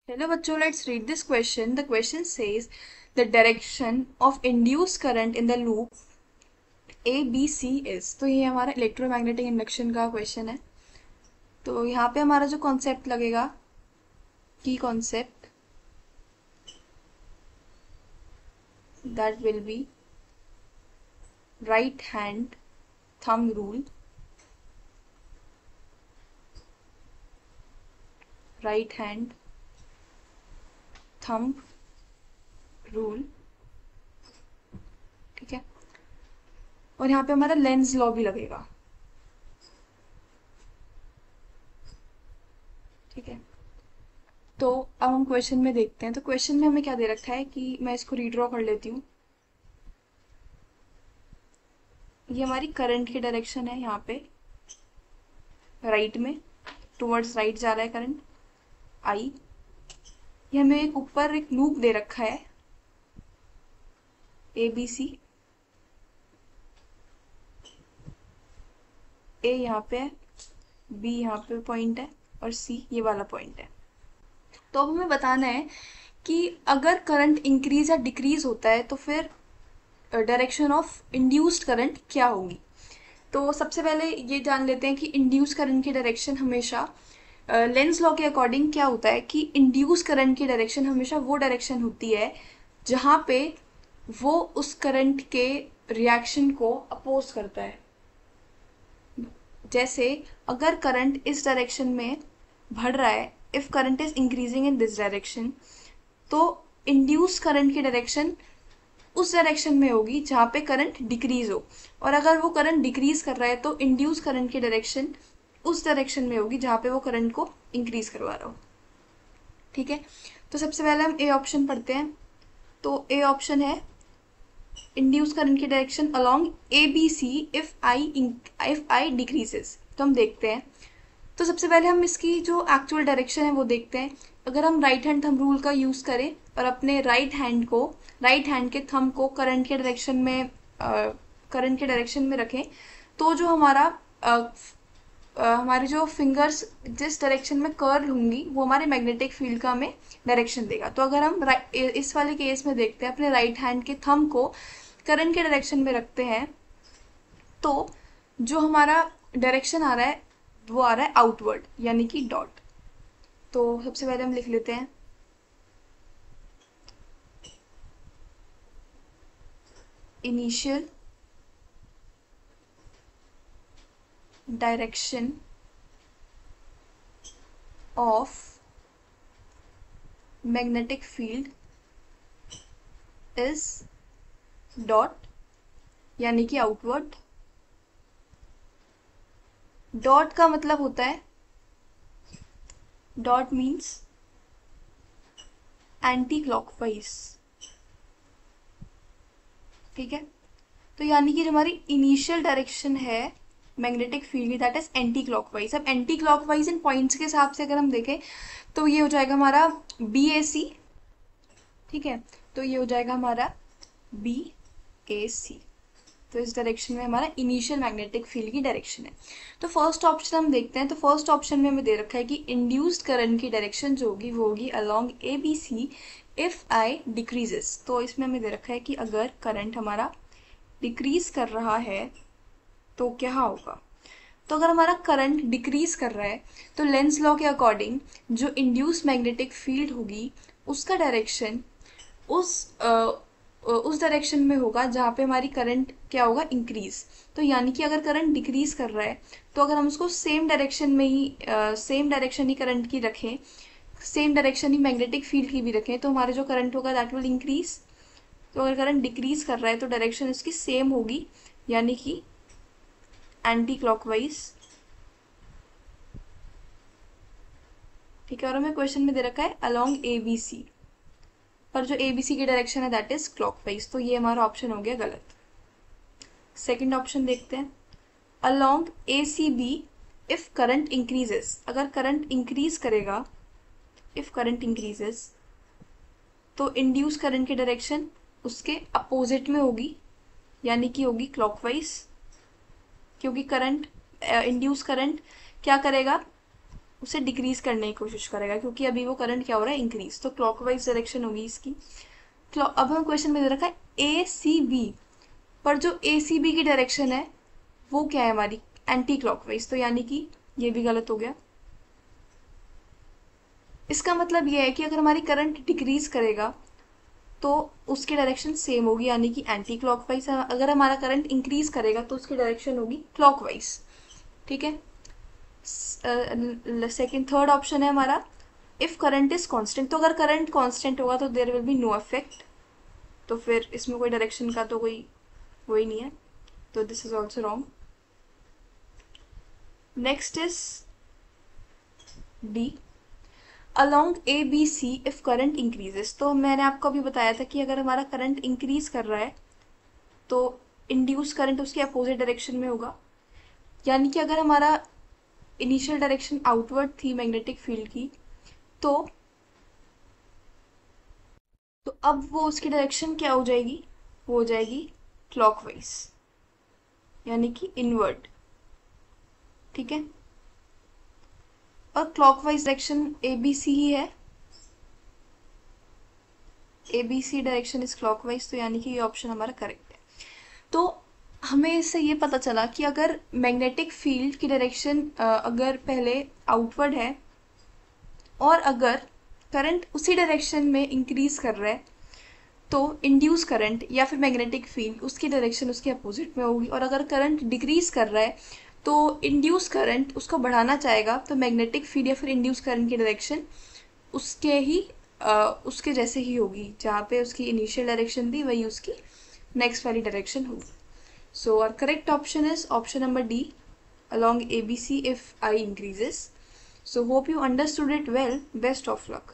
Hello बच्चों, let's read this question. The question says the direction of induced current in the loop ABC is. तो ये हमारा electromagnetic induction का question है. तो यहाँ पे हमारा जो कॉन्सेप्ट लगेगा, की concept, that will be right hand thumb rule. right hand thumb rule. ठीक है. और यहाँ पे हमारा लेंस लॉ भी लगेगा. ठीक है. तो अब हम क्वेश्चन में देखते हैं. तो क्वेश्चन में हमें क्या दे रखा है कि मैं इसको रीड्रॉ कर लेती हूँ. ये हमारी करंट की डायरेक्शन है. यहाँ पे राइट में टुवर्ड्स राइट जा रहा है करंट आई. ये हमें एक ऊपर एक लूप दे रखा है ABC. A यहाँ पे है, B यहाँ पे पॉइंट है और C ये वाला पॉइंट है. तो अब हमें बताना है कि अगर करंट इंक्रीज या डिक्रीज होता है तो फिर डायरेक्शन ऑफ इंड्यूस्ड करंट क्या होगी. तो सबसे पहले ये जान लेते हैं कि इंड्यूस करंट की डायरेक्शन हमेशा लेंस लॉ के अकॉर्डिंग क्या होता है कि इंड्यूस करंट की डायरेक्शन हमेशा वो डायरेक्शन होती है जहाँ पे वो उस करंट के रिएक्शन को अपोज करता है. जैसे अगर करंट इस डायरेक्शन में बढ़ रहा है, if current is increasing in this direction, तो इंड्यूस करंट की डायरेक्शन उस डायरेक्शन में होगी जहाँ पे करंट डिक्रीज हो. और अगर वो करंट डिक्रीज कर रहा है तो इंड्यूस करंट की डायरेक्शन उस डायरेक्शन में होगी जहाँ पे वो करंट को इंक्रीज करवा रहा हो. ठीक है. तो सबसे पहले हम ए ऑप्शन पढ़ते हैं. तो ए ऑप्शन है इंड्यूस करंट की direction along ABC if I decreases. तो हम देखते हैं. तो सबसे पहले हम इसकी जो एक्चुअल डायरेक्शन है वो देखते हैं. अगर हम राइट हैंड थंब रूल का यूज करें और अपने राइट हैंड के थंब को करंट के डायरेक्शन में रखें, तो जो हमारी जो फिंगर्स जिस डायरेक्शन में कर्ल होंगी वो हमारे मैग्नेटिक फील्ड का हमें डायरेक्शन देगा. तो अगर हम इस वाले केस में देखते हैं, अपने राइट हैंड के थंब को करंट के डायरेक्शन में रखते हैं, तो जो हमारा डायरेक्शन आ रहा है वो आ रहा है आउटवर्ड, यानी कि डॉट. तो सबसे पहले हम लिख लेते हैं initial direction of magnetic field is dot, यानी कि आउटवर्ड. डॉट का मतलब होता है, डॉट मीन्स एंटी क्लॉकवाइज. ठीक है. तो यानी कि जो हमारी इनिशियल डायरेक्शन है मैग्नेटिक फील्ड की, दैट इज एंटी क्लॉकवाइज. अब एंटी क्लॉकवाइज इन पॉइंट्स के हिसाब से अगर हम देखें तो ये हो जाएगा हमारा BAC. ठीक है. तो ये हो जाएगा हमारा BAC. तो इस डायरेक्शन में हमारा इनिशियल मैग्नेटिक फील्ड की डायरेक्शन है. तो फर्स्ट ऑप्शन हम देखते हैं. तो फर्स्ट ऑप्शन में हमें दे रखा है कि इंड्यूस्ड करंट की डायरेक्शन जो होगी वो होगी along ABC if I decreases. तो इसमें हमें दे रखा है कि अगर करंट हमारा डिक्रीज कर रहा है तो क्या होगा. तो अगर हमारा करंट डिक्रीज कर रहा है तो लेंस लॉ के अकॉर्डिंग जो इंड्यूस्ड मैग्नेटिक फील्ड होगी उसका डायरेक्शन उस डायरेक्शन में होगा जहाँ पे हमारी करंट क्या होगा, इंक्रीज. तो यानी कि अगर करंट डिक्रीज कर रहा है तो अगर हम उसको सेम डायरेक्शन ही करंट की रखें, सेम डायरेक्शन ही मैग्नेटिक फील्ड की भी रखें, तो हमारे जो करंट होगा दैट विल इंक्रीज. तो अगर करंट डिक्रीज कर रहा है तो डायरेक्शन इसकी सेम होगी, यानी कि एंटी क्लॉकवाइज. ठीक है. और हमें क्वेश्चन में दे रखा है अलोंग ABC, पर जो ABC की डायरेक्शन है दैट इज क्लॉकवाइज. तो ये हमारा ऑप्शन हो गया गलत. सेकंड ऑप्शन देखते हैं. Along ACB if current increases. अगर करंट इंक्रीज करेगा, इफ करंट इंक्रीजेस, तो इंड्यूस करंट की डायरेक्शन उसके अपोजिट में होगी, यानी कि होगी क्लॉकवाइज. क्योंकि करंट इंड्यूस करंट क्या करेगा, उसे डिक्रीज करने की कोशिश करेगा, क्योंकि अभी वो करंट क्या हो रहा है, इंक्रीज। तो क्लॉकवाइज डायरेक्शन होगी इसकी। अब हम क्वेश्चन में दे रखा है ए सी बी, पर जो ए सी बी की डायरेक्शन है वो क्या है हमारी, एंटी क्लॉकवाइज, तो यानी कि ये भी गलत हो गया। इसका मतलब ये है कि अगर हमारी करंट डिक्रीज करेगा तो उसकी डायरेक्शन सेम होगी, यानी कि एंटी क्लॉकवाइज। अगर हमारा करंट इंक्रीज करेगा तो उसकी डायरेक्शन होगी क्लॉकवाइज। ठीक है। सेकंड थर्ड ऑप्शन है हमारा इफ करंट इज कांस्टेंट। तो अगर करंट कांस्टेंट होगा तो there will be no effect, तो फिर इसमें कोई डायरेक्शन का तो कोई वही नहीं है, तो this is also wrong. Next is D, along A B C if current increases. तो मैंने आपको अभी बताया था कि अगर हमारा करंट इंक्रीज कर रहा है तो इंड्यूस करंट उसके अपोजिट डायरेक्शन में होगा, यानी कि अगर हमारा इनिशियल डायरेक्शन आउटवर्ड थी मैग्नेटिक फील्ड की, तो अब वो उसकी डायरेक्शन क्या हो जाएगी, वो हो जाएगी क्लॉकवाइज, यानी कि इनवर्ड। ठीक है। और clockwise direction A B C ही है, A B C direction is clockwise, तो यानी कि ये ऑप्शन हमारा करेक्ट है। तो हमें इससे ये पता चला कि अगर मैग्नेटिक फील्ड की डायरेक्शन अगर पहले आउटवर्ड है और अगर करंट उसी डायरेक्शन में इंक्रीज कर रहा है तो इंड्यूस करंट या फिर मैग्नेटिक फील्ड उसकी डायरेक्शन उसके अपोजिट में होगी। और अगर करंट डिक्रीज कर रहा है तो इंड्यूस करंट उसको बढ़ाना चाहेगा, तो मैग्नेटिक फील्ड या फिर इंड्यूस करंट की डायरेक्शन उसके जैसे ही होगी, जहाँ पे उसकी इनिशियल डायरेक्शन थी वही उसकी नेक्स्ट वाली डायरेक्शन होगी। So our correct option is option number D, along ABC if I increases. So hope you understood it well. Best of luck.